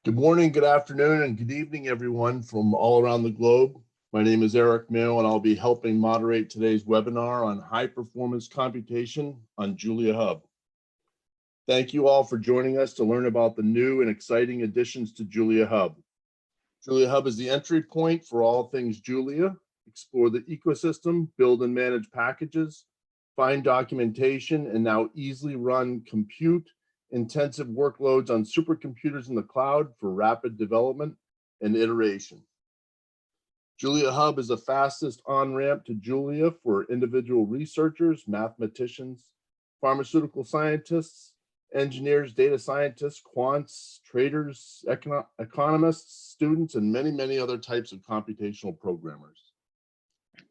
Good morning, good afternoon, and good evening, everyone from all around the globe. My name is Eric Mayo, and I'll be helping moderate today's webinar on high-performance computation on JuliaHub. Thank you all for joining us to learn about the new and exciting additions to JuliaHub. JuliaHub is the entry point for all things Julia. Explore the ecosystem, build and manage packages, find documentation, and now easily run compute-intensive workloads on supercomputers in the cloud for rapid development and iteration. JuliaHub is the fastest on-ramp to Julia for individual researchers, mathematicians, pharmaceutical scientists, engineers, data scientists, quants, traders, economists, students, and many, many other types of computational programmers.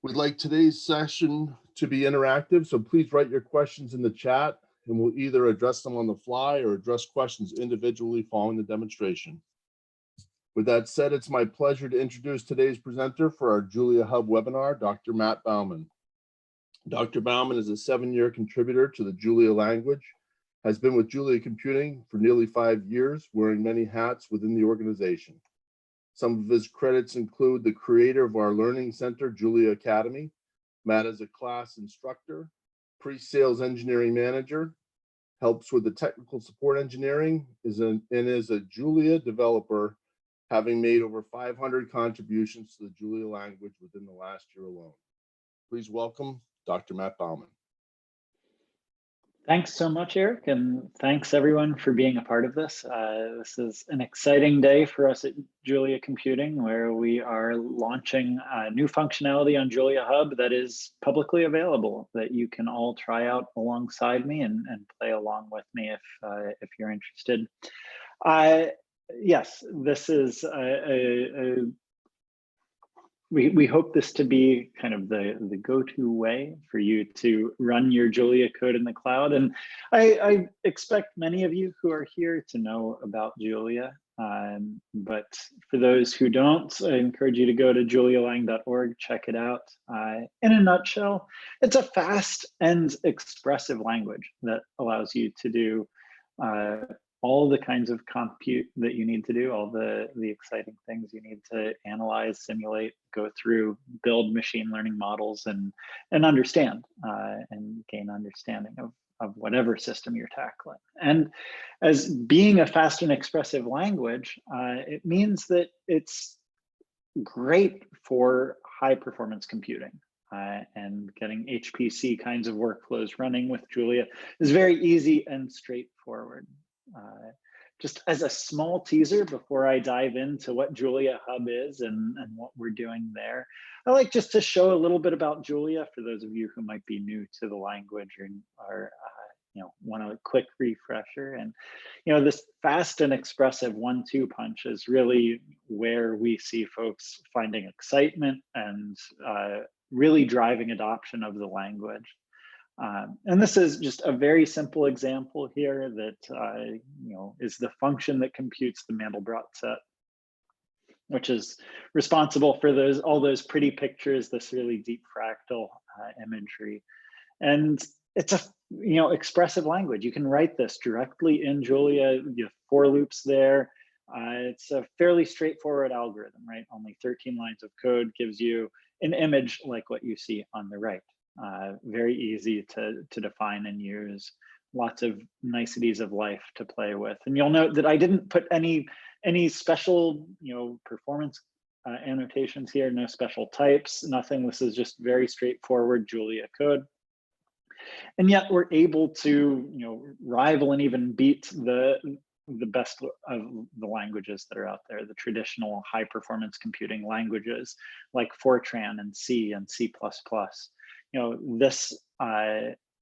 We'd like today's session to be interactive, so please write your questions in the chat, and we'll either address them on the fly or address questions individually following the demonstration. With that said, it's my pleasure to introduce today's presenter for our JuliaHub webinar, Dr. Matt Bauman. Dr. Bauman is a 7-year contributor to the Julia language, has been with Julia Computing for nearly 5 years, wearing many hats within the organization. Some of his credits include the creator of our learning center, Julia Academy. Matt is a class instructor, pre-sales engineering manager, helps with the technical support engineering, and is a Julia developer, having made over 500 contributions to the Julia language within the last year alone. Please welcome Dr. Matt Bauman. Thanks so much, Eric, and thanks everyone for being a part of this. This is an exciting day for us at Julia Computing, where we are launching new functionality on JuliaHub that is publicly available, that you can all try out alongside me and play along with me if you're interested. Yes, this is we hope this to be kind of the go-to way for you to run your Julia code in the cloud. And I expect many of you who are here to know about Julia. But for those who don't, I encourage you to go to julialang.org, check it out. In a nutshell, it's a fast and expressive language that allows you to do all the kinds of compute that you need to do, all the exciting things you need to analyze, simulate, go through, build machine learning models, and understand and gain understanding of whatever system you're tackling. And as being a fast and expressive language, it means that it's great for high performance computing. And getting HPC kinds of workflows running with Julia is very easy and straightforward. Just as a small teaser before I dive into what JuliaHub is and what we're doing there, I like just to show a little bit about Julia for those of you who might be new to the language or want a quick refresher. And this fast and expressive 1-2 punch is really where we see folks finding excitement and really driving adoption of the language. And this is just a very simple example here that is the function that computes the Mandelbrot set, which is responsible for all those pretty pictures, this really deep fractal imagery. And it's a expressive language. You can write this directly in Julia. You have for loops there. It's a fairly straightforward algorithm, right? Only 13 lines of code gives you an image like what you see on the right. Very easy to define and use, lots of niceties of life to play with. And you'll note that I didn't put any special performance annotations here, no special types, nothing. This is just very straightforward Julia code. And yet we're able to rival and even beat the best of the languages that are out there, the traditional high performance computing languages like Fortran and C and C++.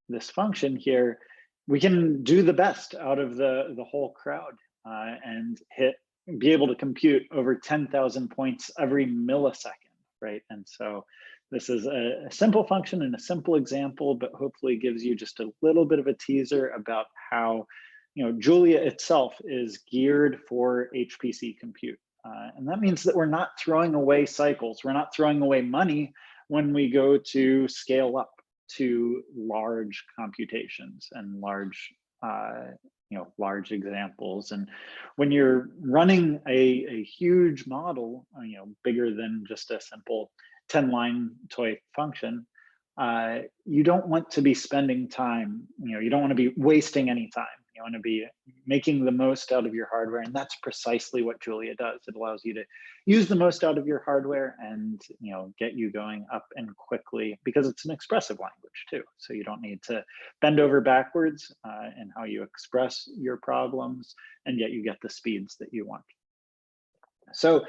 This function here, we can do the best out of the whole crowd and be able to compute over 10,000 points every millisecond, right? And so this is a simple function and a simple example, but hopefully gives you just a little bit of a teaser about how Julia itself is geared for HPC compute. And that means that we're not throwing away cycles. We're not throwing away money when we go to scale up to large computations and large large examples. And when you're running a huge model, bigger than just a simple 10-line toy function, you don't want to be spending time, you don't want to be wasting any time. You want to be making the most out of your hardware. And that's precisely what Julia does. It allows you to use the most out of your hardware and get you going up and quickly, because it's an expressive language too. So you don't need to bend over backwards in how you express your problems, and yet you get the speeds that you want. So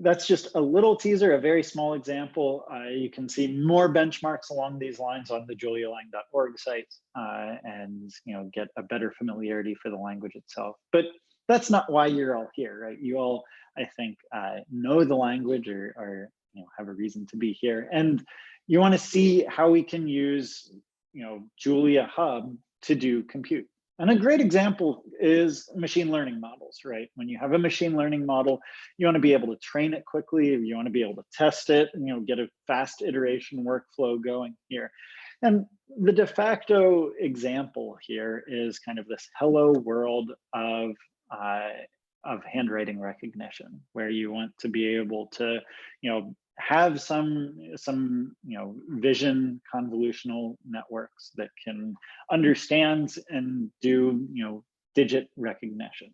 that's just a little teaser, a very small example. You can see more benchmarks along these lines on the julialang.org site, and get a better familiarity for the language itself. But that's not why you're all here, right? You all, I think, know the language or have a reason to be here, and you want to see how we can use JuliaHub to do compute. And a great example is machine learning models, right? When you have a machine learning model, you want to be able to train it quickly, you want to be able to test it, and get a fast iteration workflow going here. And the de facto example here is kind of this hello world of handwriting recognition, where you want to be able to, have some vision convolutional networks that can understand and do digit recognition.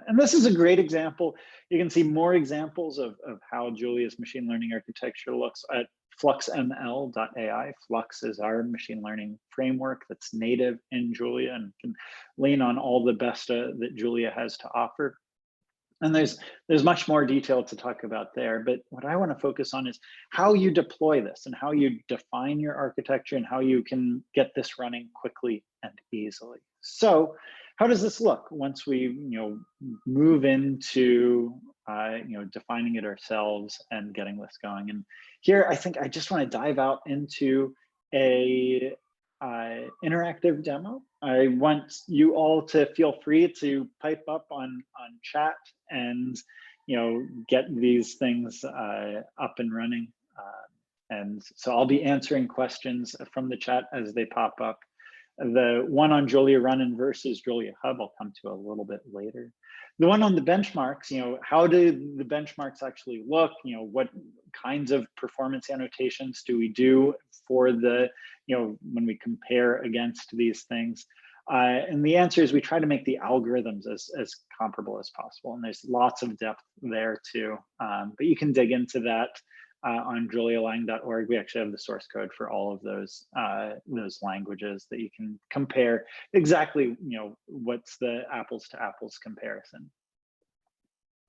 And this is a great example. You can see more examples of how Julia's machine learning architecture looks at fluxml.ai. Flux is our machine learning framework that's native in Julia and can lean on all the best that Julia has to offer. And there's much more detail to talk about there, but what I want to focus on is how you deploy this and how you define your architecture and how you can get this running quickly and easily. So how does this look once we move into defining it ourselves and getting this going? And here I think I just want to dive out into a interactive demo. I want you all to feel free to pipe up on chat and get these things up and running. And so I'll be answering questions from the chat as they pop up. The one on Julia Running versus JuliaHub, I'll come to a little bit later. The one on the benchmarks, how do the benchmarks actually look? What kinds of performance annotations do we do for the, when we compare against these things? And the answer is we try to make the algorithms as comparable as possible. And there's lots of depth there too. But you can dig into that on julialang.org. We actually have the source code for all of those languages that you can compare exactly, what's the apples to apples comparison.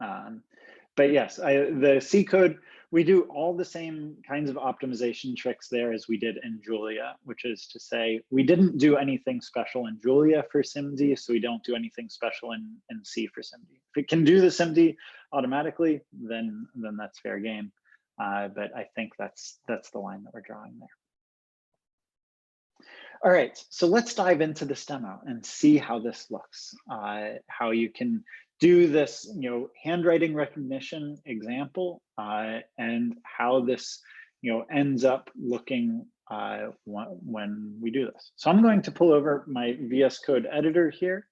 But yes, the C code, we do all the same kinds of optimization tricks there as we did in Julia, which is to say, we didn't do anything special in Julia for SIMD, so we don't do anything special in C for SIMD. If it can do the SIMD automatically, then that's fair game. But I think that's the line that we're drawing there. All right, so let's dive into this demo and see how this looks, how you can do this, handwriting recognition example, and how this, ends up looking when we do this. So I'm going to pull over my VS Code editor here.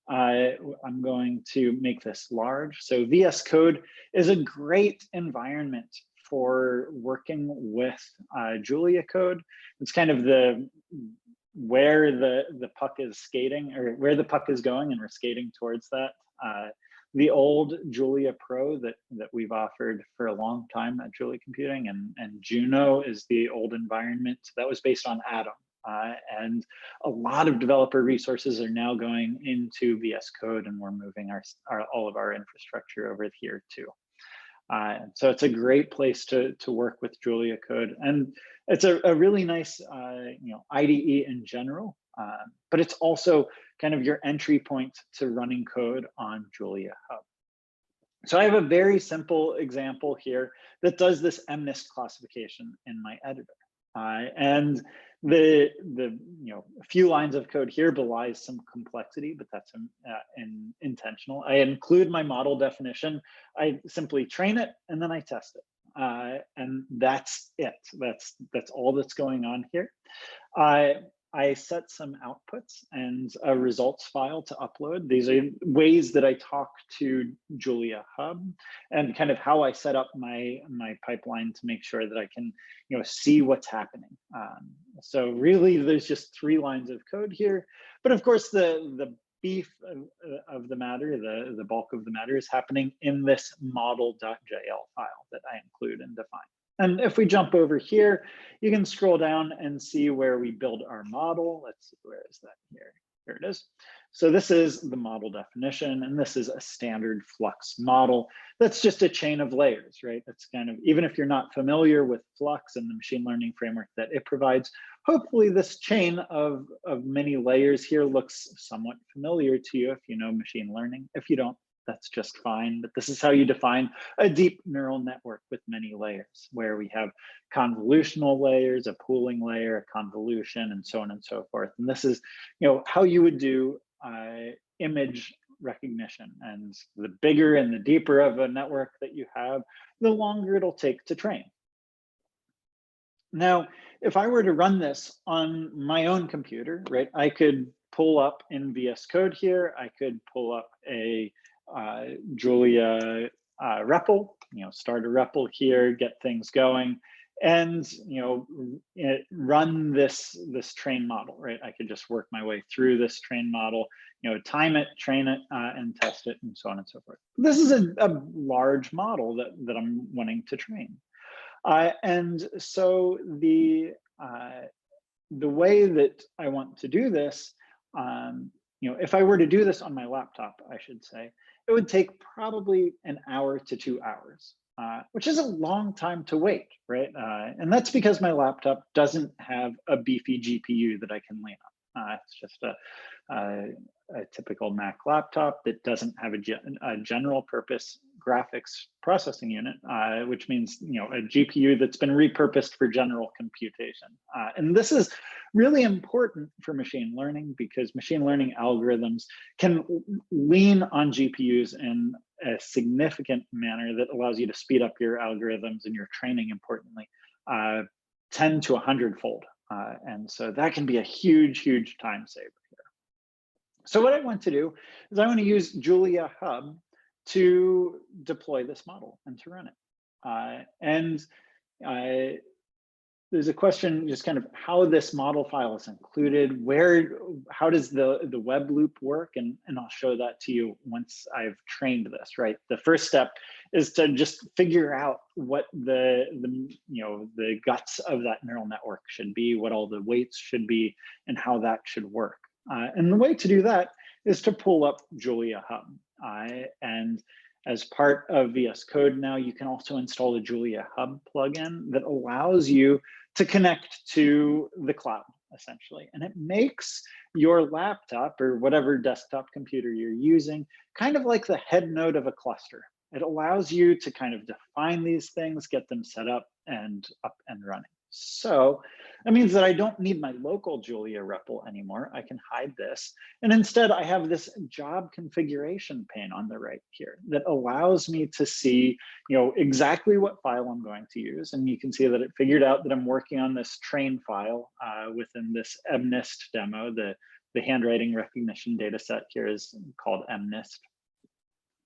I'm going to make this large. So VS Code is a great environment for working with Julia code. It's kind of where the puck is skating, or where the puck is going, and we're skating towards that. The old Julia Pro that we've offered for a long time at Julia Computing, and Juno is the old environment that was based on Atom. And a lot of developer resources are now going into VS Code, and we're moving all of our infrastructure over here too. So it's a great place to work with Julia code, and it's a really nice IDE in general, but it's also kind of your entry point to running code on JuliaHub. So I have a very simple example here that does this MNIST classification in my editor, and the few lines of code here belies some complexity, but that's intentional. I include my model definition. I simply train it and then I test it, and that's it. That's all that's going on here. I set some outputs and a results file to upload. These are ways that I talk to JuliaHub and kind of how I set up my pipeline to make sure that I can see what's happening. So really, there's just 3 lines of code here. But of course, the beef of the matter, the bulk of the matter is happening in this model.jl file that I include and define. And if we jump over here, you can scroll down and see where we build our model. Let's see, where is that here? Here it is. So this is the model definition, and this is a standard Flux model. That's just a chain of layers, right? That's kind of, even if you're not familiar with Flux and the machine learning framework that it provides, hopefully this chain of many layers here looks somewhat familiar to you if you know machine learning. If you don't, that's just fine, but this is how you define a deep neural network with many layers, where we have convolutional layers, a pooling layer, a convolution, and so on and so forth. And this is, how you would do image recognition. And the bigger and the deeper of a network that you have, the longer it'll take to train. Now, if I were to run this on my own computer, right, I could pull up in VS Code here, I could pull up a Julia REPL, start a REPL here, get things going, and run this train model, right? I could just work my way through this train model, time it, train it, and test it, and so on and so forth. This is a large model that I'm wanting to train, and so the way that I want to do this, if I were to do this on my laptop, I should say, it would take probably an hour to 2 hours, which is a long time to wait, right? And that's because my laptop doesn't have a beefy GPU that I can lean on. It's just a typical Mac laptop that doesn't have a general purpose graphics processing unit, which means a GPU that's been repurposed for general computation. And this is really important for machine learning because machine learning algorithms can lean on GPUs in a significant manner that allows you to speed up your algorithms and your training, importantly, 10 to 100-fold. And so that can be a huge, huge time saver here. So what I want to do is I want to use JuliaHub to deploy this model and to run it. There's a question just kind of how this model file is included, how does the web loop work? And I'll show that to you once I've trained this, right? The first step is to just figure out what the guts of that neural network should be, what all the weights should be, and how that should work. And the way to do that is to pull up JuliaHub. And as part of VS Code now, you can also install a JuliaHub plugin that allows you to connect to the cloud, essentially. And it makes your laptop or whatever desktop computer you're using kind of like the head node of a cluster. It allows you to kind of define these things, get them set up and running. So that means that I don't need my local Julia REPL anymore. I can hide this. And instead I have this job configuration pane on the right here that allows me to see, exactly what file I'm going to use. And you can see that it figured out that I'm working on this train file within this MNIST demo. The handwriting recognition data set here is called MNIST.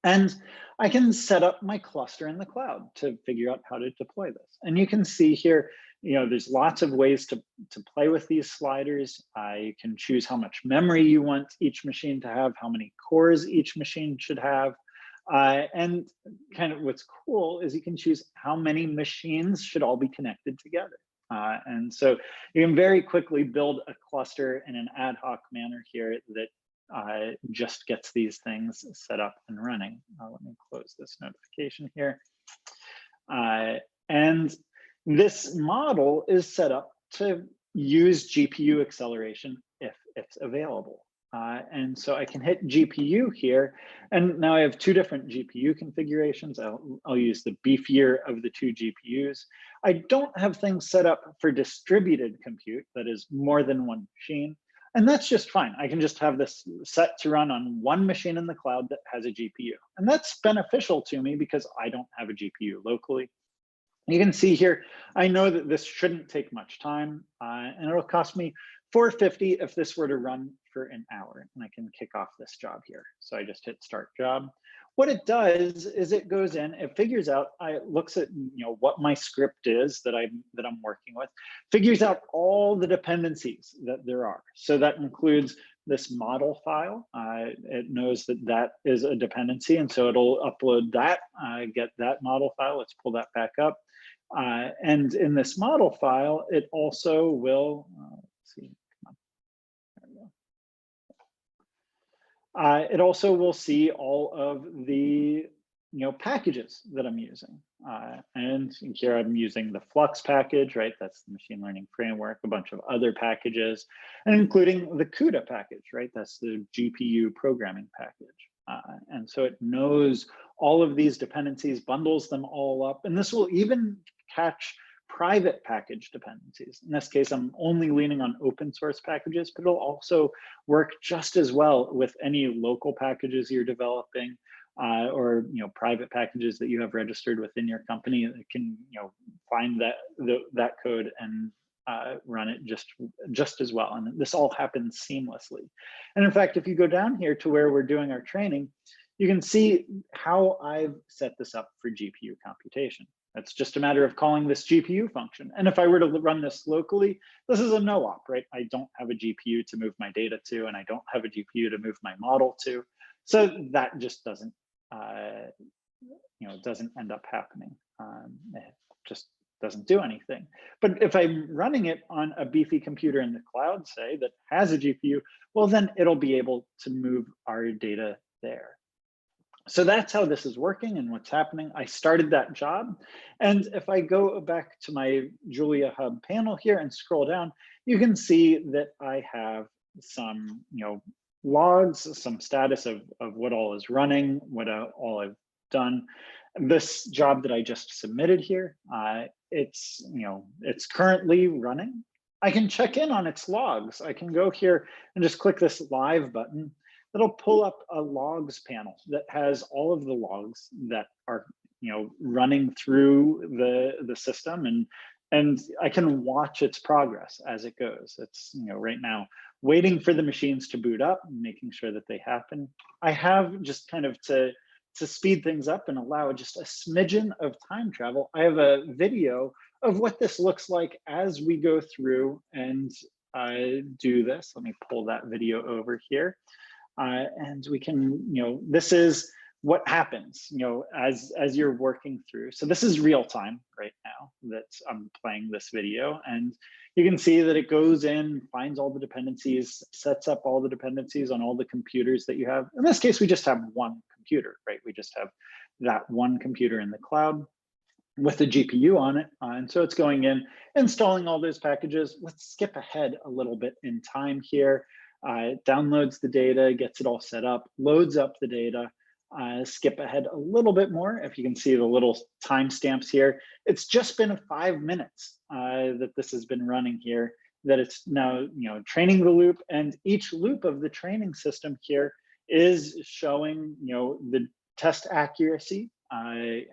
And I can set up my cluster in the cloud to figure out how to deploy this. And you can see here, there's lots of ways to play with these sliders. You can choose how much memory you want each machine to have, how many cores each machine should have. And kind of what's cool is you can choose how many machines should all be connected together. And so you can very quickly build a cluster in an ad hoc manner here that just gets these things set up and running. Let me close this notification here. And this model is set up to use GPU acceleration if it's available. And so I can hit GPU here, and now I have 2 different GPU configurations. I'll use the beefier of the 2 GPUs. I don't have things set up for distributed compute, that is more than one machine. And that's just fine. I can just have this set to run on one machine in the cloud that has a GPU. And that's beneficial to me because I don't have a GPU locally. You can see here, I know that this shouldn't take much time, and it'll cost me 450 if this were to run for an hour, and I can kick off this job here. So I just hit start job. What it does is it goes in, it figures out, it looks at what my script is that I'm working with, figures out all the dependencies that there are. So that includes this model file. It knows that that is a dependency, and so it'll upload that, get that model file. Let's pull that back up. And in this model file, it also will, let's see, come on, there we go. It also will see all of the packages that I'm using. And here I'm using the Flux package, right? That's the machine learning framework, a bunch of other packages, and including the CUDA package, right? That's the GPU programming package. And so it knows all of these dependencies, bundles them all up, and this will even catch private package dependencies. In this case, I'm only leaning on open source packages, but it'll also work just as well with any local packages you're developing, or private packages that you have registered within your company that can find that code and run it just as well. And this all happens seamlessly. And in fact, if you go down here to where we're doing our training, you can see how I've set this up for GPU computation. It's just a matter of calling this GPU function. And if I were to run this locally, this is a no-op, right? I don't have a GPU to move my data to, and I don't have a GPU to move my model to. So that just doesn't, doesn't end up happening. It just doesn't do anything. But if I'm running it on a beefy computer in the cloud, say, that has a GPU, well, then it'll be able to move our data there. So that's how this is working and what's happening. I started that job. And if I go back to my JuliaHub panel here and scroll down, you can see that I have some logs, some status of what all is running, what all I've done. This job that I just submitted here, it's currently running. I can check in on its logs. I can go here and just click this live button. It'll pull up a logs panel that has all of the logs that are running through the system, and I can watch its progress as it goes. It's right now waiting for the machines to boot up, making sure that they happen. I have just kind of to speed things up and allow just a smidgen of time travel. I have a video of what this looks like as we go through and do this. Let me pull that video over here. And we can, this is what happens, as you're working through. So this is real time right now that I'm playing this video, and you can see that it goes in, finds all the dependencies, sets up all the dependencies on all the computers that you have. In this case, we just have one computer, right? We just have that one computer in the cloud with the GPU on it. And so it's going in, installing all those packages. Let's skip ahead a little bit in time here. It downloads the data, gets it all set up, loads up the data. Skip ahead a little bit more. If you can see the little timestamps here, it's just been 5 minutes that this has been running here, that it's now training the loop, and each loop of the training system here is showing the test accuracy,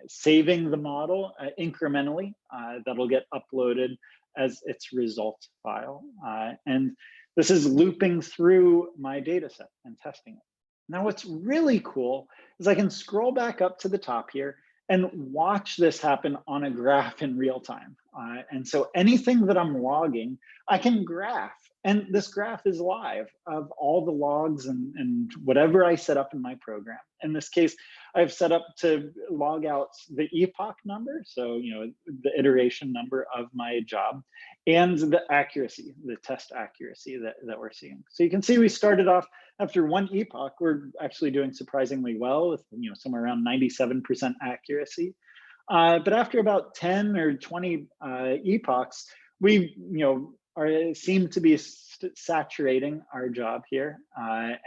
saving the model incrementally. That'll get uploaded as its result file, and this is looping through my data set and testing it. Now, what's really cool is I can scroll back up to the top here and watch this happen on a graph in real time. And so anything that I'm logging, I can graph. And this graph is live of all the logs and whatever I set up in my program. In this case, I've set up to log out the epoch number, so the iteration number of my job, and the accuracy, the test accuracy that we're seeing. So you can see we started off after one epoch, we're actually doing surprisingly well with somewhere around 97% accuracy. But after about 10 or 20 epochs, we seem to be saturating our job here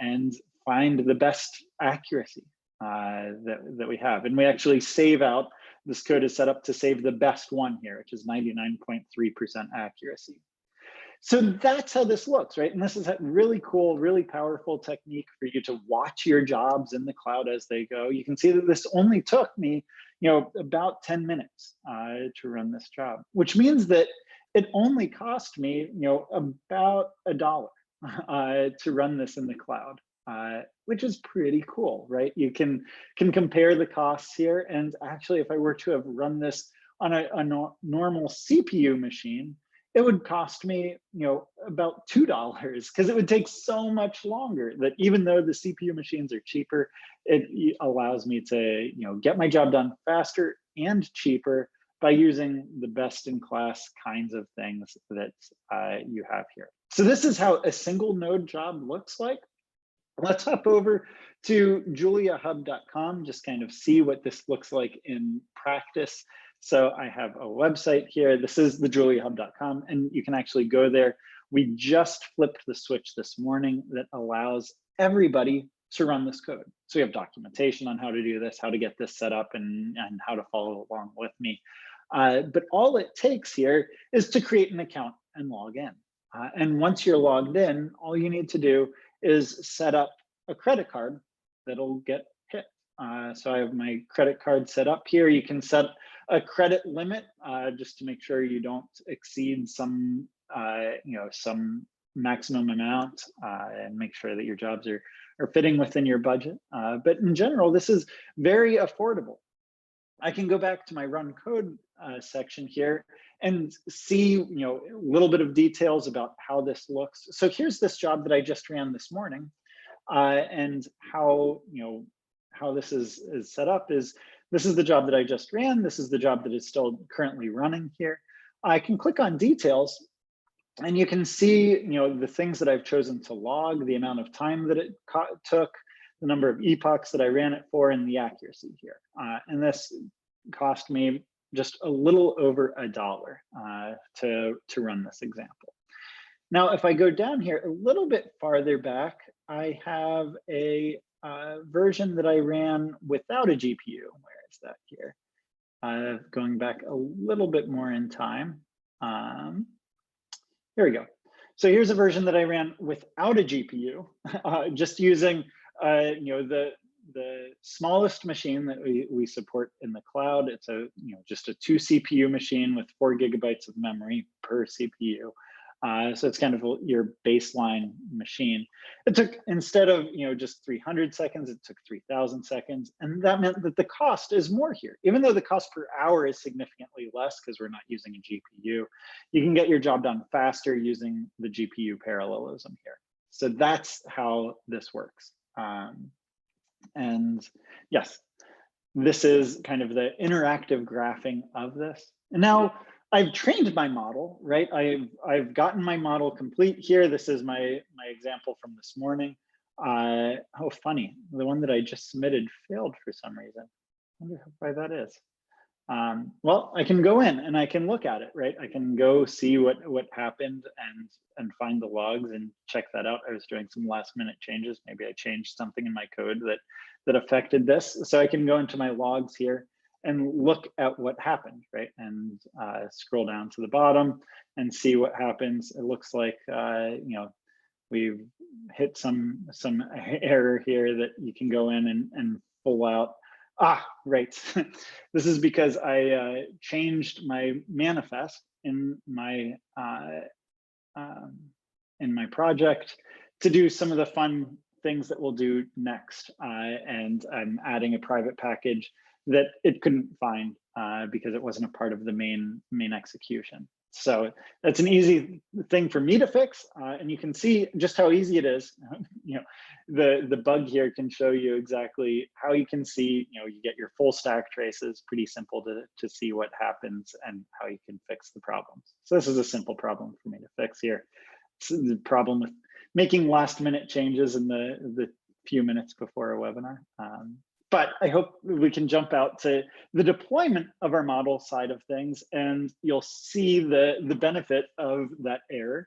and find the best accuracy that we have. And we actually save out, this code is set up to save the best one here, which is 99.3% accuracy. So that's how this looks, right? And this is a really cool, really powerful technique for you to watch your jobs in the cloud as they go. You can see that this only took me, about 10 minutes to run this job, which means that it only cost me, about $1 to run this in the cloud, which is pretty cool, right? You can compare the costs here. And actually, if I were to have run this on a normal CPU machine, it would cost me, about $2 because it would take so much longer. That even though the CPU machines are cheaper, it allows me to, get my job done faster and cheaper by using the best-in-class kinds of things that you have here. So this is how a single node job looks like. Let's hop over to JuliaHub.com, just kind of see what this looks like in practice. So I have a website here. This is the JuliaHub.com, and you can actually go there. We just flipped the switch this morning that allows everybody to run this code. So we have documentation on how to do this, how to get this set up, and how to follow along with me. But all it takes here is to create an account and log in. And once you're logged in, all you need to do is set up a credit card that'll get hit. So I have my credit card set up here. You can set a credit limit just to make sure you don't exceed some, some maximum amount, and make sure that your jobs are fitting within your budget. But in general, this is very affordable. I can go back to my run code section here and see, a little bit of details about how this looks. So here's this job that I just ran this morning, and how, how this is set up is, this is the job that I just ran. This is the job that is still currently running here. I can click on details, and you can see, the things that I've chosen to log, the amount of time that it took, the number of epochs that I ran it for, and the accuracy here. And this cost me just a little over $1 to run this example. Now, if I go down here a little bit farther back, I have a version that I ran without a GPU. Where is that here? Going back a little bit more in time. Here we go. So here's a version that I ran without a GPU, just using the smallest machine that we support in the cloud. It's just a 2 CPU machine with 4 GB of memory per CPU. So it's kind of your baseline machine. It took, instead of just 300 seconds, it took 3,000 seconds. And that meant that the cost is more here. Even though the cost per hour is significantly less because we're not using a GPU, you can get your job done faster using the GPU parallelism here. So that's how this works. And yes, this is kind of the interactive graphing of this. And now I've trained my model, right? I've gotten my model complete here. This is my example from this morning. Oh, funny, the one that I just submitted failed for some reason. I wonder why that is. Well, I can go in and I can look at it, right? I can go see what happened and find the logs and check that out. I was doing some last minute changes. Maybe I changed something in my code that affected this. So I can go into my logs here and look at what happened, right? And scroll down to the bottom and see what happens. It looks like, we've hit some error here that you can go in and pull out. Ah, right. This is because I changed my manifest in my project to do some of the fun things that we'll do next. And I'm adding a private package that it couldn't find because it wasn't a part of the main execution. So that's an easy thing for me to fix, and you can see just how easy it is. The bug here can show you exactly how you can see. You get your full stack traces. Pretty simple to see what happens and how you can fix the problems. So this is a simple problem for me to fix here. It's the problem with making last minute changes in the few minutes before a webinar. But I hope we can jump out to the deployment of our model side of things, and you'll see the benefit of that error.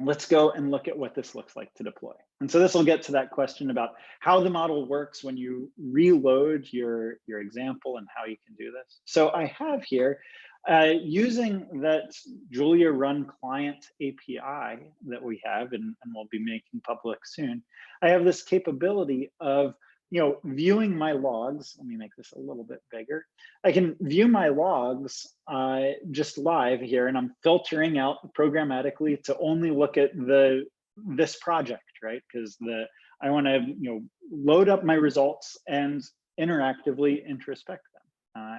Let's go and look at what this looks like to deploy. And so this will get to that question about how the model works when you reload your example and how you can do this. So I have here, using that Julia Run Client API that we have and we'll be making public soon, I have this capability of viewing my logs. Let me make this a little bit bigger. I can view my logs just live here, and I'm filtering out programmatically to only look at this project, right? Because I want to load up my results and interactively introspect them.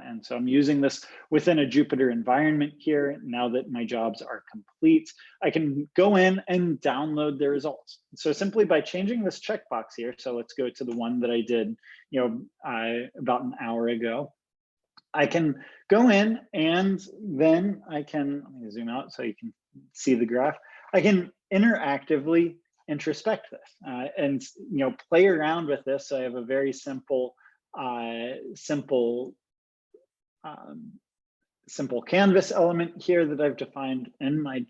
And so I'm using this within a Jupyter environment here. Now that my jobs are complete, I can go in and download the results. So simply by changing this checkbox here, so let's go to the one that I did, about an hour ago. I can go in and then let me zoom out so you can see the graph. I can interactively introspect this and play around with this. So I have a very simple canvas element here that I've defined in my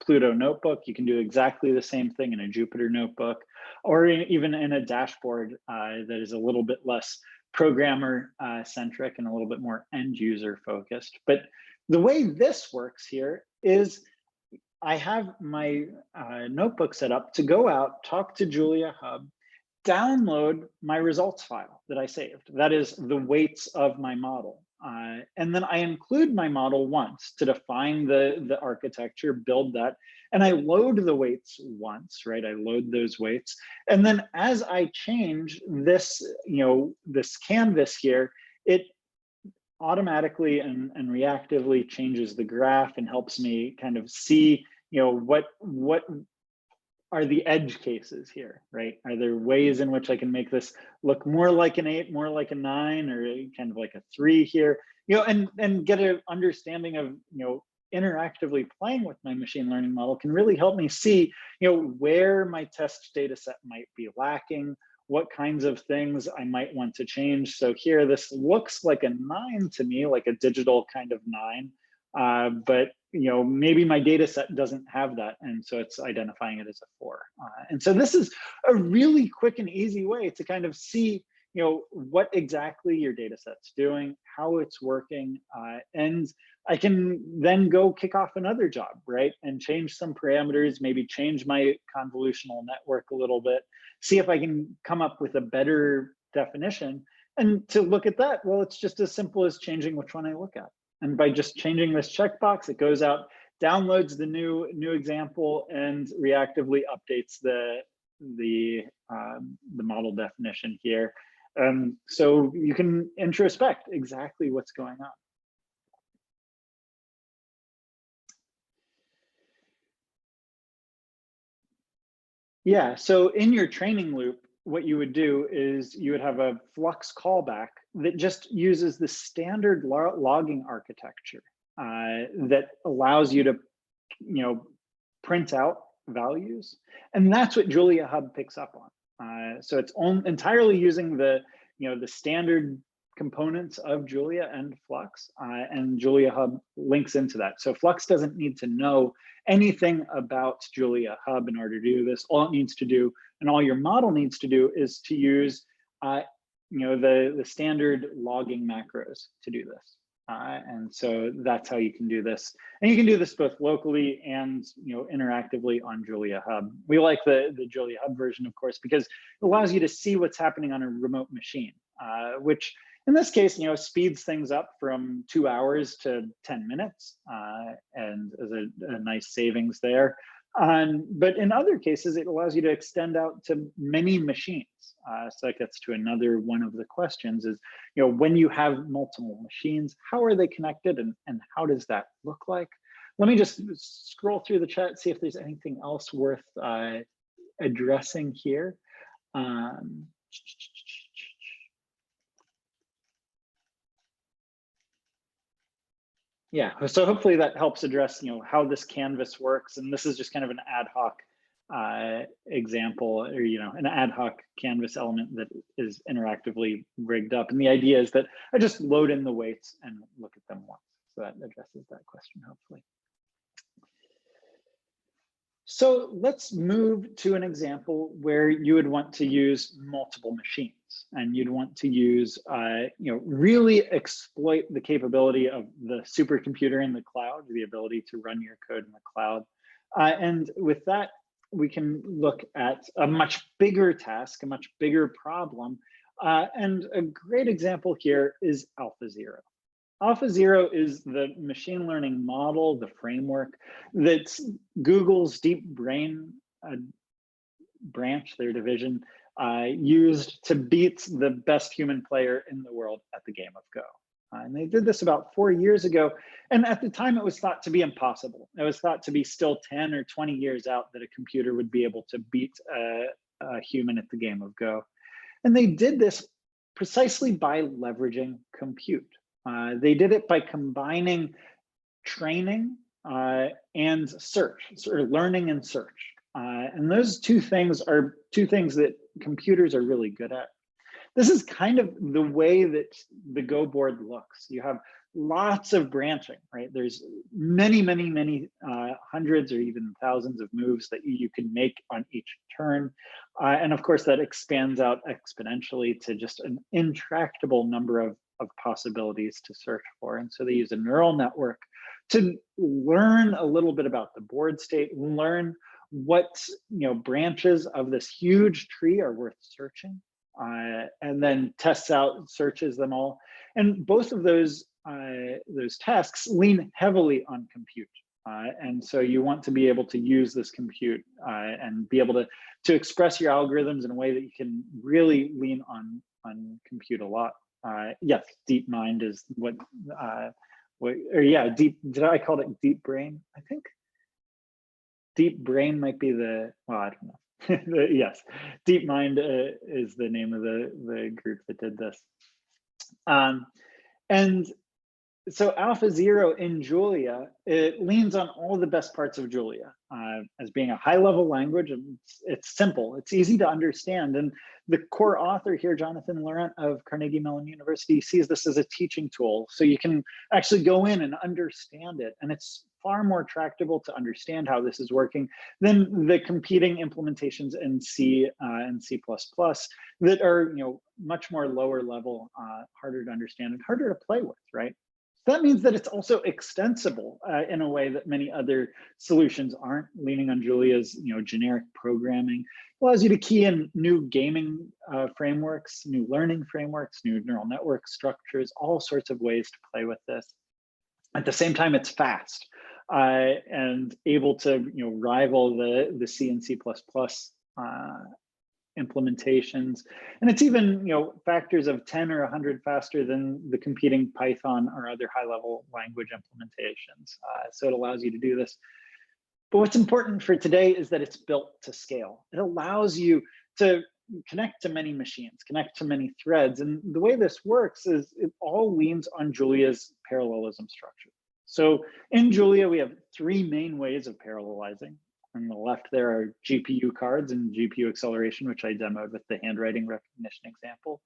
Pluto notebook. You can do exactly the same thing in a Jupyter notebook, or even in a dashboard that is a little bit less programmer centric and a little bit more end user focused. But the way this works here is I have my notebook set up to go out, talk to JuliaHub, download my results file that I saved. That is the weights of my model. And then I include my model once to define the architecture, build that, and I load the weights once, right? I load those weights. And then as I change this, this canvas here, it automatically and reactively changes the graph and helps me kind of see, what are the edge cases here, right? Are there ways in which I can make this look more like an 8, more like a 9, or kind of like a 3 here, and get an understanding of, interactively playing with my machine learning model can really help me see, where my test data set might be lacking, what kinds of things I might want to change. So here, this looks like a 9 to me, like a digital kind of 9, but maybe my data set doesn't have that, and so it's identifying it as a 4. And so this is a really quick and easy way to kind of see, what exactly your data set's doing, how it's working, and I can then go kick off another job, right? And change some parameters, maybe change my convolutional network a little bit, see if I can come up with a better definition. And to look at that, well, it's just as simple as changing which one I look at. And by just changing this checkbox, it goes out, downloads the new example, and reactively updates the model definition here. So you can introspect exactly what's going on. Yeah, so in your training loop, what you would do is you would have a Flux callback that just uses the standard logging architecture that allows you to, print out values, and that's what JuliaHub picks up on. So it's entirely using the standard components of Julia and Flux, and JuliaHub links into that. So Flux doesn't need to know anything about JuliaHub in order to do this. All it needs to do, and all your model needs to do, is to use the standard logging macros to do this. And so that's how you can do this. And you can do this both locally and interactively on JuliaHub. We like the JuliaHub version, of course, because it allows you to see what's happening on a remote machine, which in this case, speeds things up from 2 hours to 10 minutes, and is a nice savings there. But in other cases, it allows you to extend out to many machines. So that gets to another one of the questions is, when you have multiple machines, how are they connected, and how does that look like? Let me just scroll through the chat, see if there's anything else worth addressing here. Yeah, so hopefully that helps address, how this canvas works. And this is just kind of an ad hoc example, or, an ad hoc canvas element that is interactively rigged up. And the idea is that I just load in the weights and look at them once. So that addresses that question, hopefully. So let's move to an example where you would want to use multiple machines, and you'd want to use, really exploit the capability of the supercomputer in the cloud, the ability to run your code in the cloud. And with that, we can look at a much bigger task, a much bigger problem And a great example here is AlphaZero. AlphaZero is the machine learning model, the framework that's Google's deep brain branch, their division, used to beat the best human player in the world at the game of Go. And they did this about 4 years ago. And at the time, it was thought to be impossible. It was thought to be still 10 or 20 years out that a computer would be able to beat a human at the game of Go. And they did this precisely by leveraging compute. They did it by combining training and search, or learning and search. And those two things are two things that computers are really good at. This is kind of the way that the Go board looks. You have lots of branching, right? There's many, many, many hundreds or even thousands of moves that you can make on each turn. And of course, that expands out exponentially to just an intractable number of possibilities to search for. And so they use a neural network to learn a little bit about the board state, learn what branches of this huge tree are worth searching, and then tests out, searches them all. And both of those tasks lean heavily on compute. And so you want to be able to use this compute and be able to express your algorithms in a way that you can really lean on compute a lot. Yes, DeepMind is did I call it deep brain? I think deep brain might be I don't know. Yes, DeepMind is the name of the group that did this. And so AlphaZero in Julia, it leans on all the best parts of Julia as being a high-level language. And it's simple, it's easy to understand. And the core author here, Jonathan Laurent of Carnegie Mellon University, sees this as a teaching tool. So you can actually go in and understand it. And it's far more tractable to understand how this is working than the competing implementations in C and C++ that are much more lower level, harder to understand and harder to play with, right? That means that it's also extensible in a way that many other solutions aren't. Leaning on Julia's generic programming allows you to key in new gaming frameworks, new learning frameworks, new neural network structures, all sorts of ways to play with this. At the same time, it's fast and able to rival the C and C++ implementations. And it's even factors of 10 or 100 faster than the competing Python or other high-level language implementations. So it allows you to do this. But what's important for today is that it's built to scale. It allows you to connect to many machines, connect to many threads. And the way this works is it all leans on Julia's parallelism structure. So in Julia, we have 3 main ways of parallelizing. On the left, there are GPU cards and GPU acceleration, which I demoed with the handwriting recognition example.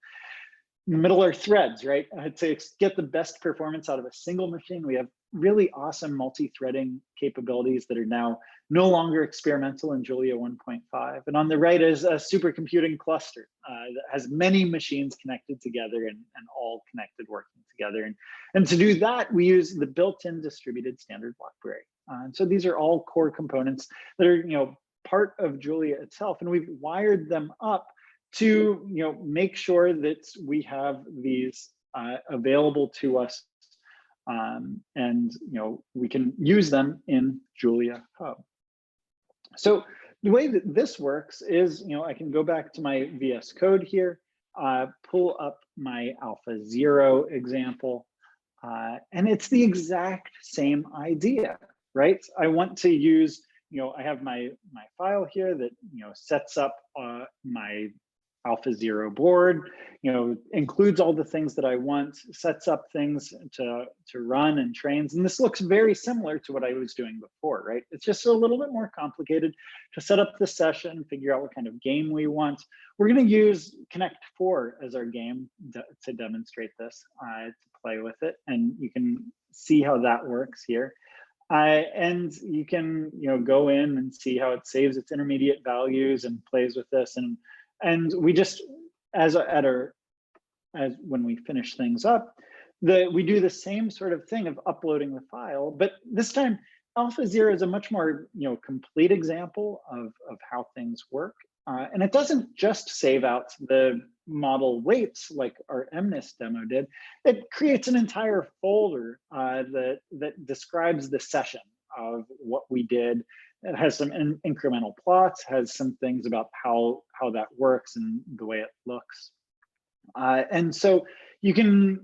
In the middle are threads, right? To get the best performance out of a single machine, we have really awesome multi-threading capabilities that are now no longer experimental in Julia 1.5. And on the right is a supercomputing cluster that has many machines connected together and all connected working together. And to do that, we use the built-in distributed standard library. And so these are all core components that are part of Julia itself, and we've wired them up to make sure that we have these available to us, and we can use them in JuliaHub. So the way that this works is I can go back to my VS Code here, pull up my AlphaZero example, and it's the exact same idea. Right? I want to use, I have my file here that, sets up my AlphaZero board, includes all the things that I want, sets up things to run and trains. And this looks very similar to what I was doing before, right? It's just a little bit more complicated to set up the session, figure out what kind of game we want. We're going to use Connect 4 as our game to demonstrate this, to play with it. And you can see how that works here. And you can go in and see how it saves its intermediate values and plays with this. And we just, as when we finish things up, we do the same sort of thing of uploading the file, but this time AlphaZero is a much more complete example of how things work. And it doesn't just save out the model weights like our MNIST demo did. It creates an entire folder that describes the session of what we did. It has some incremental plots, has some things about how that works and the way it looks. And so you can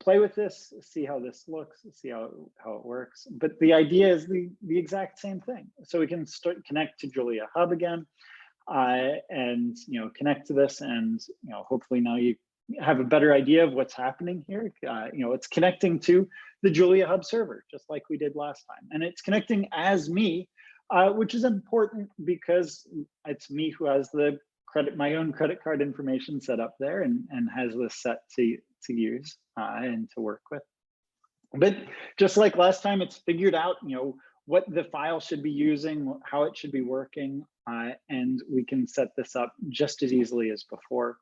play with this, see how this looks, see how it works. But the idea is the exact same thing. So we can connect to JuliaHub again, and connect to this, and hopefully now you have a better idea of what's happening here. It's connecting to the JuliaHub server, just like we did last time, and it's connecting as me, which is important because it's me who has my own credit card information set up there and has this set to use and to work with. But just like last time, it's figured out what the file should be using, how it should be working, and we can set this up just as easily as before.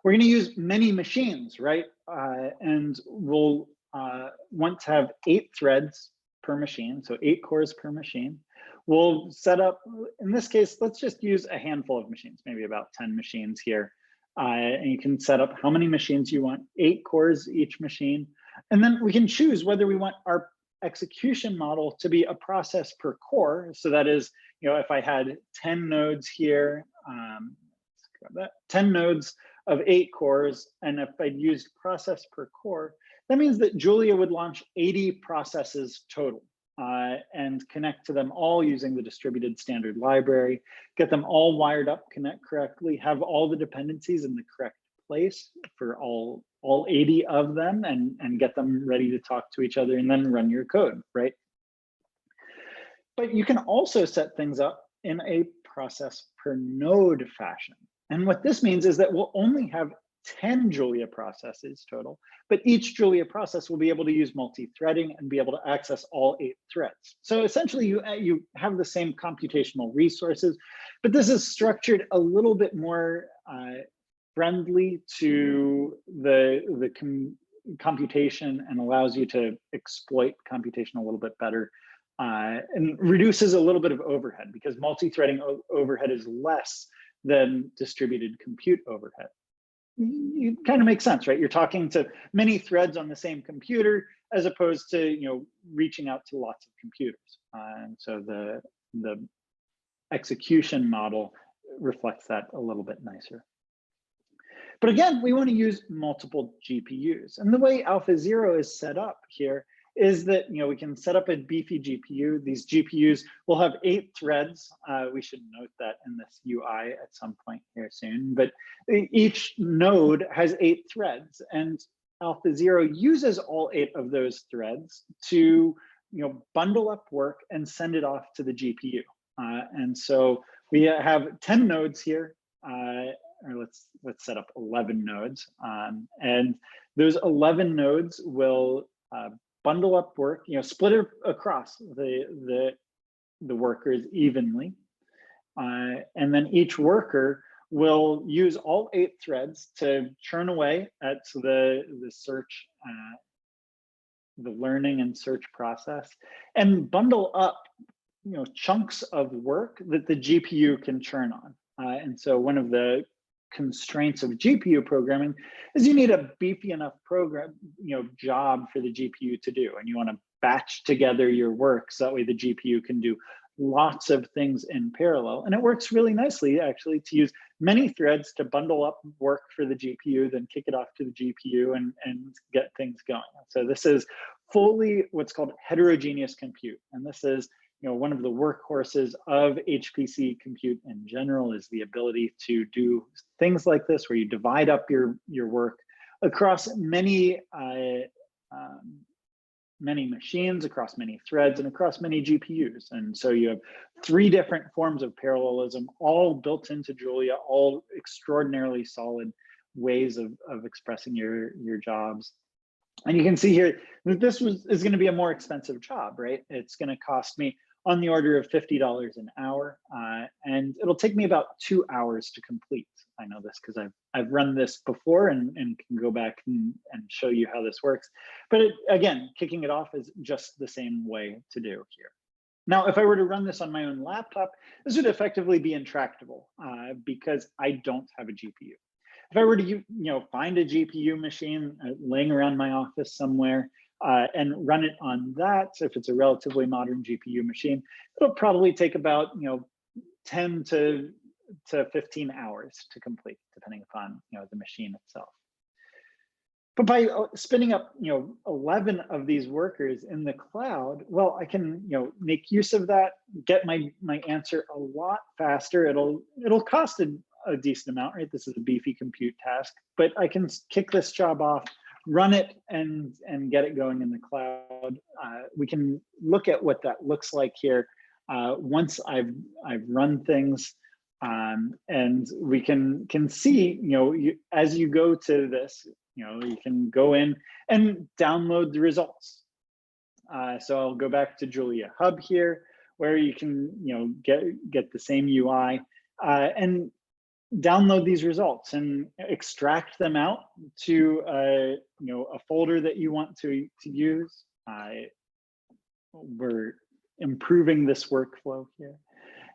We're going to use many machines, right? And we'll want to have 8 threads per machine, so 8 cores per machine. We'll set up, in this case, let's just use a handful of machines, maybe about 10 machines here. And you can set up how many machines you want, 8 cores each machine. And then we can choose whether we want our execution model to be a process per core. So that is, if I had 10 nodes here, let's grab that, 10 nodes of 8 cores, and if I'd used process per core, that means that Julia would launch 80 processes total. And connect to them all using the distributed standard library, get them all wired up, connect correctly, have all the dependencies in the correct place for all 80 of them, and get them ready to talk to each other, and then run your code, right? But you can also set things up in a process per node fashion. And what this means is that we'll only have 10 Julia processes total, but each Julia process will be able to use multi-threading and be able to access all 8 threads. So essentially you have the same computational resources, but this is structured a little bit more friendly to the computation and allows you to exploit computation a little bit better, and reduces a little bit of overhead because multi-threading overhead is less than distributed compute overhead. It kind of makes sense, right? You're talking to many threads on the same computer as opposed to reaching out to lots of computers. And so the execution model reflects that a little bit nicer. But again, we want to use multiple GPUs. And the way AlphaZero is set up here is that we can set up a beefy GPU. These GPUs will have 8 threads. We should note that in this UI at some point here soon. But each node has 8 threads, and AlphaZero uses all 8 of those threads to bundle up work and send it off to the GPU. And so we have 10 nodes here. Or let's set up 11 nodes, and those 11 nodes will bundle up work, split it across the workers evenly, and then each worker will use all 8 threads to churn away at the search, the learning and search process, and bundle up chunks of work that the GPU can churn on. And so one of the constraints of GPU programming is you need a beefy enough program, job for the GPU to do, and you want to batch together your work so that way the GPU can do lots of things in parallel. And it works really nicely actually to use many threads to bundle up work for the GPU, then kick it off to the GPU and get things going. So this is fully what's called heterogeneous compute, and this is one of the workhorses of HPC compute in general is the ability to do things like this, where you divide up your work across many machines, across many threads, and across many GPUs. And so you have 3 different forms of parallelism, all built into Julia, all extraordinarily solid ways of expressing your jobs. And you can see here that this is going to be a more expensive job, right? It's going to cost me on the order of $50 an hour, and it'll take me about 2 hours to complete. I know this because I've run this before and can go back and show you how this works. But again, kicking it off is just the same way to do here. Now, if I were to run this on my own laptop, this would effectively be intractable because I don't have a GPU. If I were to find a GPU machine laying around my office somewhere and run it on that, so if it's a relatively modern GPU machine, it'll probably take about 10 to 15 hours to complete, depending upon the machine itself. But by spinning up 11 of these workers in the cloud, well, I can make use of that, get my answer a lot faster. It'll cost a decent amount, right? This is a beefy compute task, but I can kick this job off, run it, and get it going in the cloud. We can look at what that looks like here once I've run things, and we can see as you go to this, you can go in and download the results. So I'll go back to JuliaHub here, where you can get the same UI and download these results and extract them out to a folder that you want to use. We're improving this workflow here.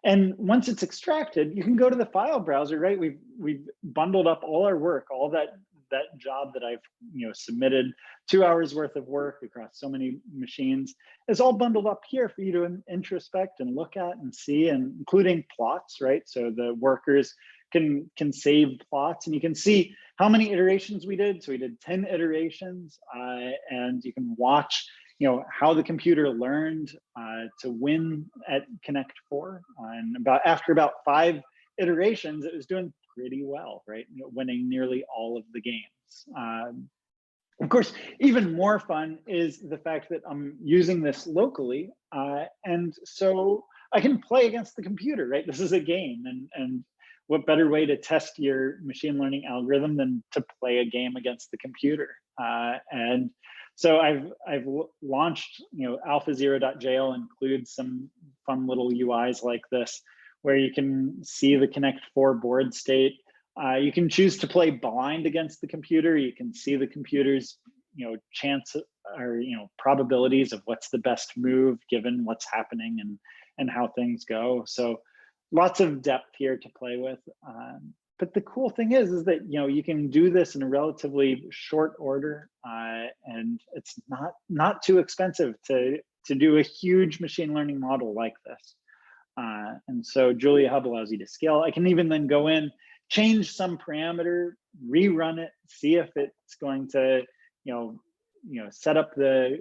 And once it's extracted, you can go to the file browser, right? We've bundled up all our work, all that job that I've submitted, 2 hours worth of work across so many machines. It's all bundled up here for you to introspect and look at and see, and including plots, right? So the workers can save plots, and you can see how many iterations we did. So we did 10 iterations, and you can watch how the computer learned to win at Connect 4. And after about 5 iterations, it was doing pretty well, right? Winning nearly all of the games. Of course, even more fun is the fact that I'm using this locally, and so I can play against the computer, right? This is a game, and what better way to test your machine learning algorithm than to play a game against the computer? And so I've launched, AlphaZero.jl includes some fun little UIs like this, where you can see the Connect 4 board state. You can choose to play blind against the computer. You can see the computer's, chance or probabilities of what's the best move given what's happening and how things go. So lots of depth here to play with. But the cool thing is that you can do this in a relatively short order, and it's not too expensive to do a huge machine learning model like this. And so JuliaHub allows you to scale. I can even then go in, change some parameter, rerun it, see if it's going to set up the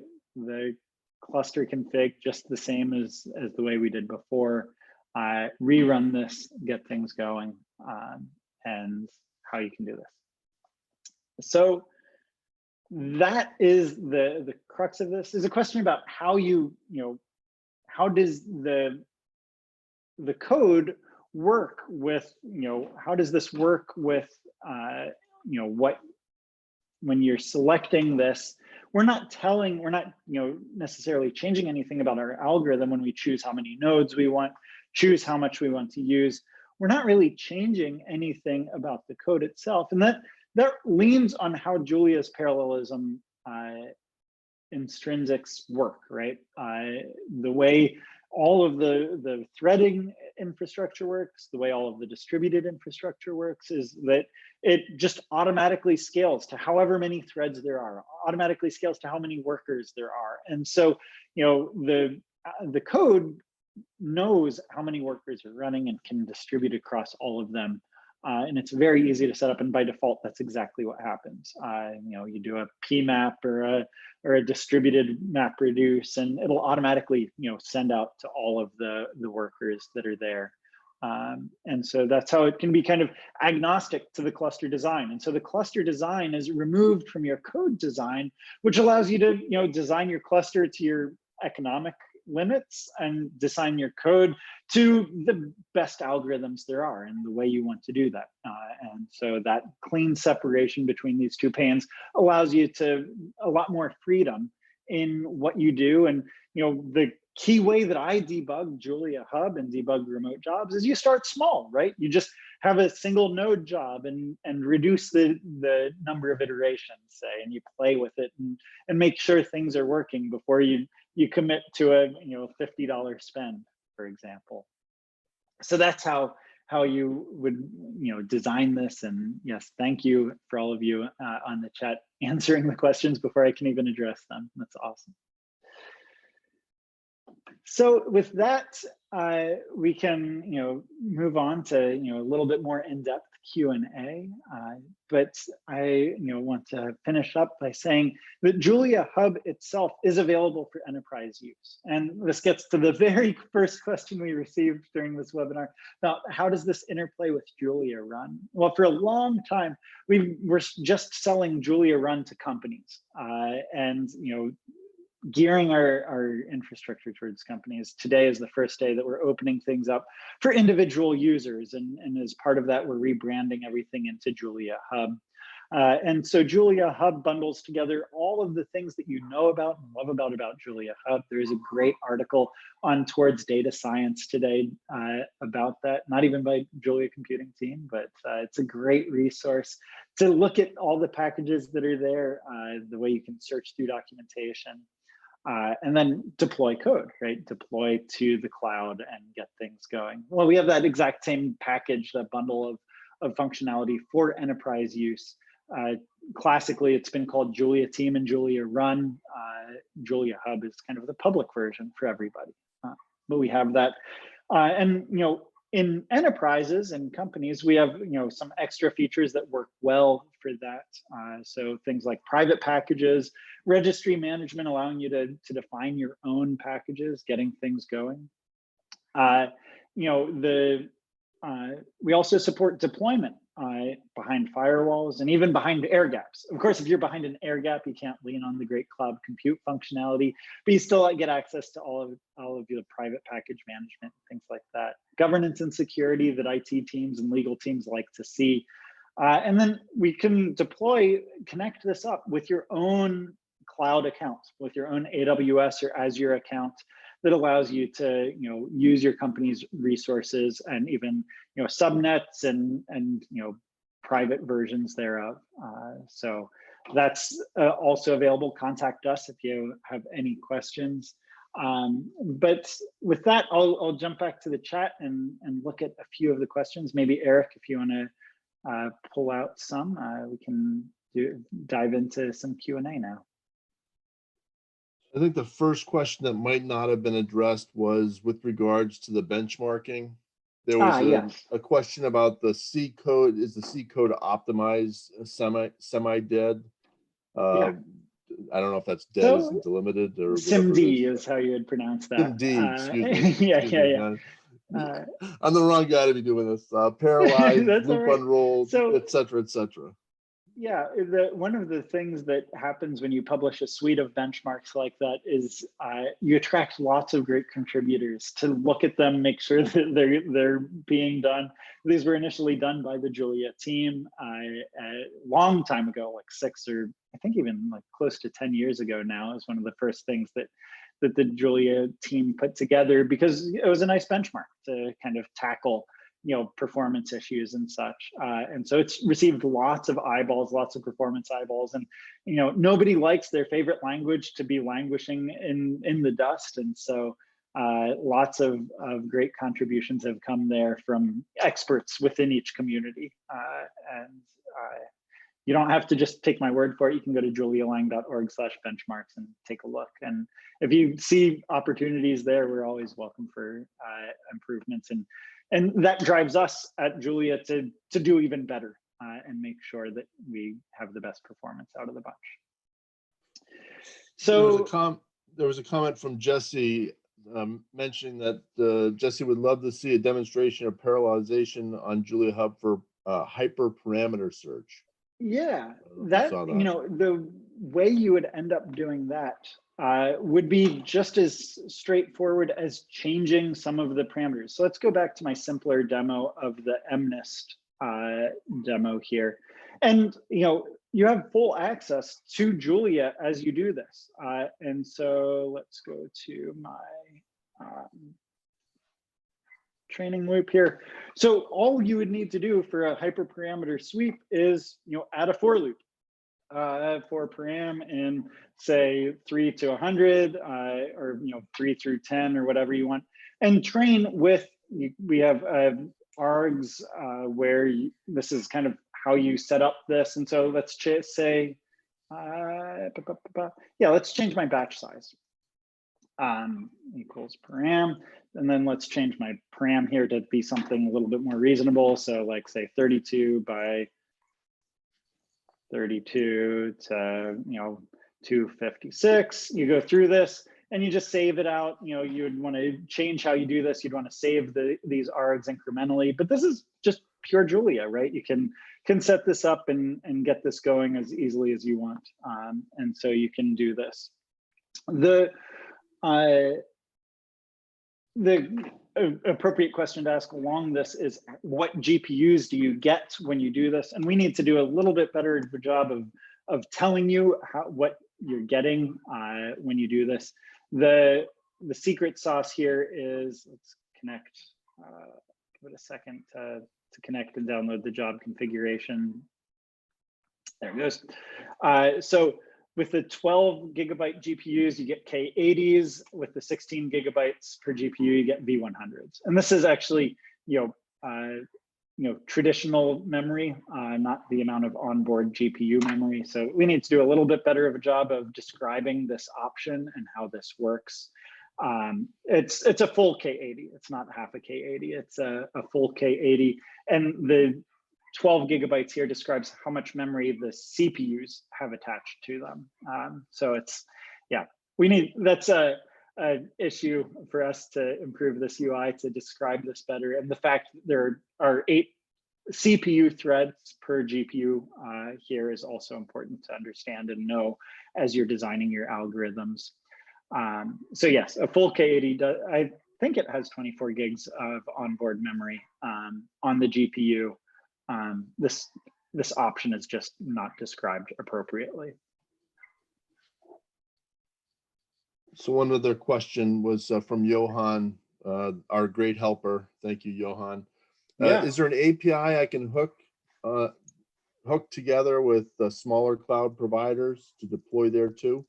cluster config just the same as the way we did before. Rerun this, get things going, and how you can do this. So that is the crux of this. Is a question about how how does the code work with, how does this work with, when you're selecting this, we're not necessarily changing anything about our algorithm when we choose how many nodes we want, choose how much we want to use. We're not really changing anything about the code itself. And that leans on how Julia's parallelism intrinsics work, right? The way all of the threading infrastructure works, the way all of the distributed infrastructure works, is that it just automatically scales to however many threads there are, automatically scales to how many workers there are. And so, the code knows how many workers are running and can distribute across all of them. And it's very easy to set up, and by default, that's exactly what happens. You do a PMAP or a distributed map reduce, and it'll automatically send out to all of the workers that are there. And so that's how it can be kind of agnostic to the cluster design. And so the cluster design is removed from your code design, which allows you to design your cluster to your economic limits and design your code to the best algorithms there are and the way you want to do that. And so that clean separation between these two panes allows you to a lot more freedom in what you do. And the key way that I debug JuliaHub and debug remote jobs is you start small, right? You just have a single node job and reduce the number of iterations, say, and you play with it and make sure things are working before you you commit to a $50 spend, for example. So that's how you would design this. And yes, thank you for all of you on the chat answering the questions before I can even address them. That's awesome. So with that, we can move on to a little bit more in-depth Q&A. But I want to finish up by saying that JuliaHub itself is available for enterprise use. And this gets to the very first question we received during this webinar about how does this interplay with Julia Run? Well, for a long time, we were just selling Julia Run to companies and gearing our infrastructure towards companies. Today is the first day that we're opening things up for individual users. And as part of that, we're rebranding everything into JuliaHub. And so JuliaHub bundles together all of the things that you know about and love about JuliaHub. There is a great article on Towards Data Science today about that, not even by Julia Computing team, but it's a great resource to look at all the packages that are there, the way you can search through documentation. And then deploy code, right? Deploy to the cloud and get things going. Well, we have that exact same package, that bundle of functionality for enterprise use. Classically, it's been called Julia Team and Julia Run. JuliaHub is kind of the public version for everybody. But we have that. And in enterprises and companies, we have some extra features that work well for that. So things like private packages, registry management, allowing you to define your own packages, getting things going. We also support deployment behind firewalls and even behind air gaps. Of course, if you're behind an air gap, you can't lean on the great cloud compute functionality, but you still get access to all of the private package management, things like that. Governance and security that IT teams and legal teams like to see. And then we can connect this up with your own cloud account, with your own AWS or Azure account that allows you to use your company's resources and even subnets and private versions thereof. So that's also available. Contact us if you have any questions. But with that, I'll jump back to the chat and look at a few of the questions. Maybe Eric, if you want to pull out some, we can dive into some Q&A now. I think the first question that might not have been addressed was with regards to the benchmarking. There was a question about the C code. Is the C code optimized semi-dead? Yeah. I don't know if that's dead as delimited or SIMD is how you would pronounce that. SIMD, excuse me. Yeah. I'm the wrong guy to be doing this. Parallelized, loop right. unrolled, et cetera, et cetera. Yeah, one of the things that happens when you publish a suite of benchmarks like that is you attract lots of great contributors to look at them, make sure that they're being done. These were initially done by the Julia team a long time ago, like 6 or I think even like close to 10 years ago now, is one of the first things that the Julia team put together because it was a nice benchmark to kind of tackle performance issues and such. And so it's received lots of eyeballs, lots of performance eyeballs. And, nobody likes their favorite language to be languishing in the dust. And so lots of great contributions have come there from experts within each community. And you don't have to just take my word for it. You can go to julialang.org/benchmarks and take a look. And if you see opportunities there, we're always welcome for improvements. And that drives us at Julia to do even better and make sure that we have the best performance out of the bunch. So there was a comment from Jesse mentioning that Jesse would love to see a demonstration of parallelization on JuliaHub for hyperparameter search. Yeah, the way you would end up doing that would be just as straightforward as changing some of the parameters. So let's go back to my simpler demo of the MNIST demo here. And you have full access to Julia as you do this. And so let's go to my training loop here. So all you would need to do for a hyperparameter sweep is add a for loop. for param in say 3 to 100 or 3 through 10 or whatever you want, and train with, we have args where this is kind of how you set up this. And so let's say, yeah, let's change my batch size. Equals param, and then let's change my param here to be something a little bit more reasonable. So like say 32 by 32 to 256. You go through this and you just save it out. You would want to change how you do this. You'd want to save these args incrementally, but this is just pure Julia, right? You can set this up and get this going as easily as you want, and so you can do this. The appropriate question to ask along this is, what GPUs do you get when you do this? And we need to do a little bit better job of telling you what you're getting when you do this. The secret sauce here is, let's connect, give it a second to connect and download the job configuration. There it goes. So with the 12 gigabyte GPUs, you get K80s. With the 16 gigabytes per GPU, you get V100s. And this is actually, traditional memory, not the amount of onboard GPU memory. So we need to do a little bit better of a job of describing this option and how this works. It's a full K80. It's not half a K80. It's a full K80, and the 12 gigabytes here describes how much memory the CPUs have attached to them. So it's, yeah, that's a issue for us to improve this UI to describe this better. And the fact that there are 8 CPU threads per GPU here is also important to understand and know as you're designing your algorithms. So yes, a full K80, I think it has 24 gigs of onboard memory on the GPU. This option is just not described appropriately. So one other question was from Johan, our great helper. Thank you, Johan. Yeah. Is there an API I can hook together with smaller cloud providers to deploy there too?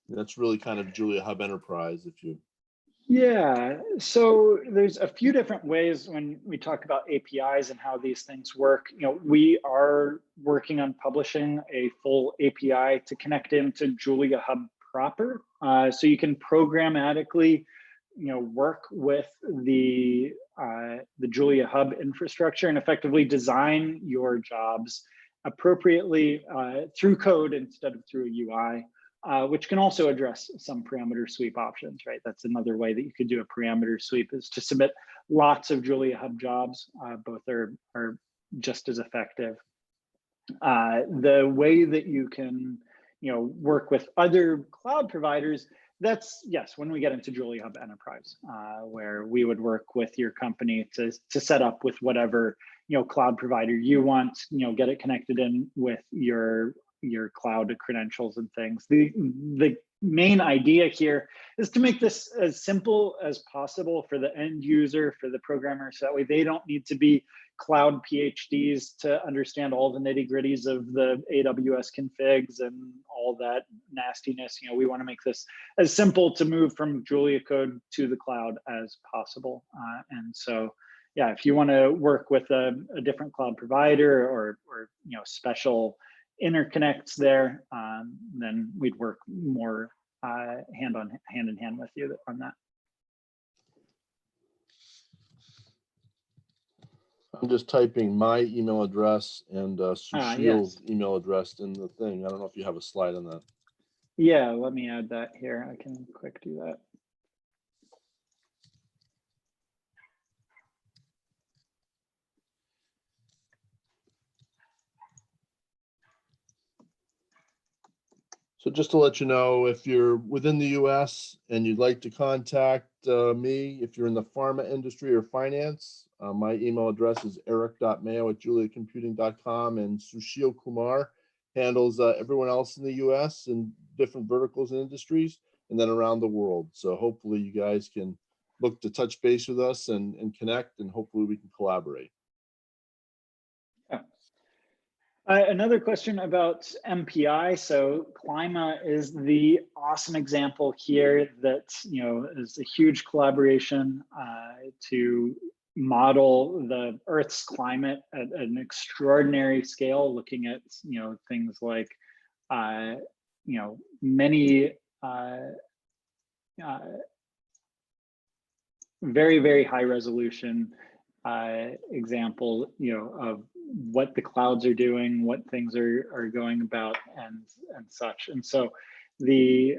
That's really kind of JuliaHub Enterprise, if you. Yeah, so there's a few different ways when we talk about APIs and how these things work. We are working on publishing a full API to connect into JuliaHub proper, so you can programmatically, work with the JuliaHub infrastructure and effectively design your jobs appropriately through code instead of through a UI. Which can also address some parameter sweep options, right? That's another way that you could do a parameter sweep, is to submit lots of JuliaHub jobs. Both are just as effective. The way that you can, work with other cloud providers, that's, yes, when we get into JuliaHub Enterprise, where we would work with your company to set up with whatever, cloud provider you want, get it connected in with your cloud credentials and things. The main idea here is to make this as simple as possible for the end user, for the programmer, so that way they don't need to be cloud PhDs to understand all the nitty-gritties of the AWS configs and all that nastiness. We want to make this as simple to move from Julia code to the cloud as possible. And so, yeah, if you want to work with a different cloud provider or special interconnects there, then we'd work more hand in hand with you on that. I'm just typing my email address and Sushil's email address in the thing. I don't know if you have a slide on that. Yeah, let me add that here. I can quick do that. So just to let you know, if you're within the US and you'd like to contact me, if you're in the pharma industry or finance, my email address is eric.mayo@juliacomputing.com, and Sushil Kumar handles everyone else in the US and different verticals and industries, and then around the world. So hopefully you guys can look to touch base with us and connect, and hopefully we can collaborate. Another question about MPI. So Clima is the awesome example here that, is a huge collaboration to model the Earth's climate at an extraordinary scale, looking at, things like, many very, very high resolution example, of what the clouds are doing, what things are going about, and such. And so the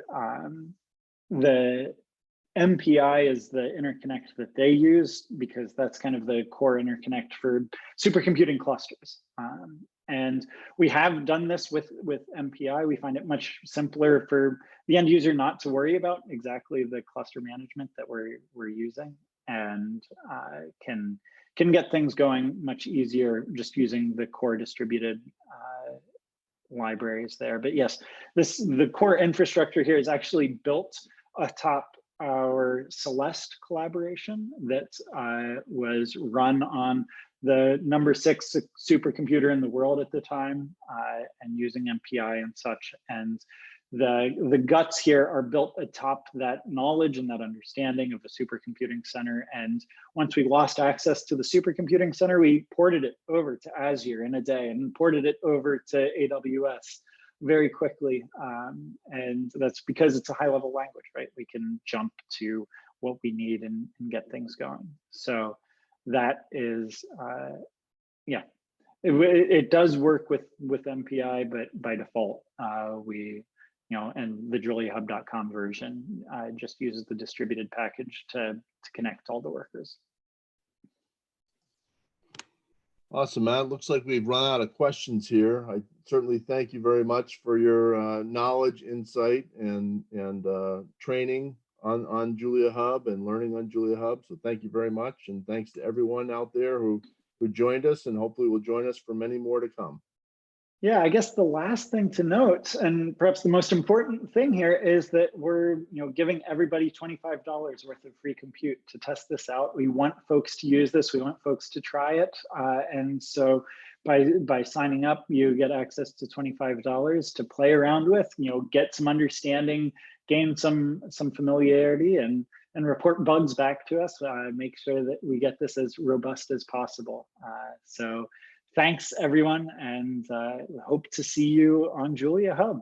MPI is the interconnect that they use, because that's kind of the core interconnect for supercomputing clusters. And we have done this with MPI. We find it much simpler for the end user not to worry about exactly the cluster management that we're using, and can get things going much easier just using the core distributed libraries there. But yes, the core infrastructure here is actually built atop our Celeste collaboration that was run on the #6 supercomputer in the world at the time, and using MPI and such. And the guts here are built atop that knowledge and that understanding of the supercomputing center. And once we lost access to the supercomputing center, we ported it over to Azure in a day and ported it over to AWS very quickly. And that's because it's a high level language, right? We can jump to what we need and get things going. So that is, yeah, it does work with MPI, but by default, and the JuliaHub.com version just uses the distributed package to connect all the workers. Awesome, Matt. Looks like we've run out of questions here. I certainly thank you very much for your knowledge, insight, and training on JuliaHub and learning on JuliaHub. So thank you very much, and thanks to everyone out there who joined us, and hopefully will join us for many more to come. Yeah, I guess the last thing to note, and perhaps the most important thing here, is that we're giving everybody $25 worth of free compute to test this out. We want folks to use this. We want folks to try it. And so by signing up, you get access to $25 to play around with, get some understanding, gain some familiarity, and report bugs back to us. Make sure that we get this as robust as possible. So thanks, everyone, and hope to see you on JuliaHub.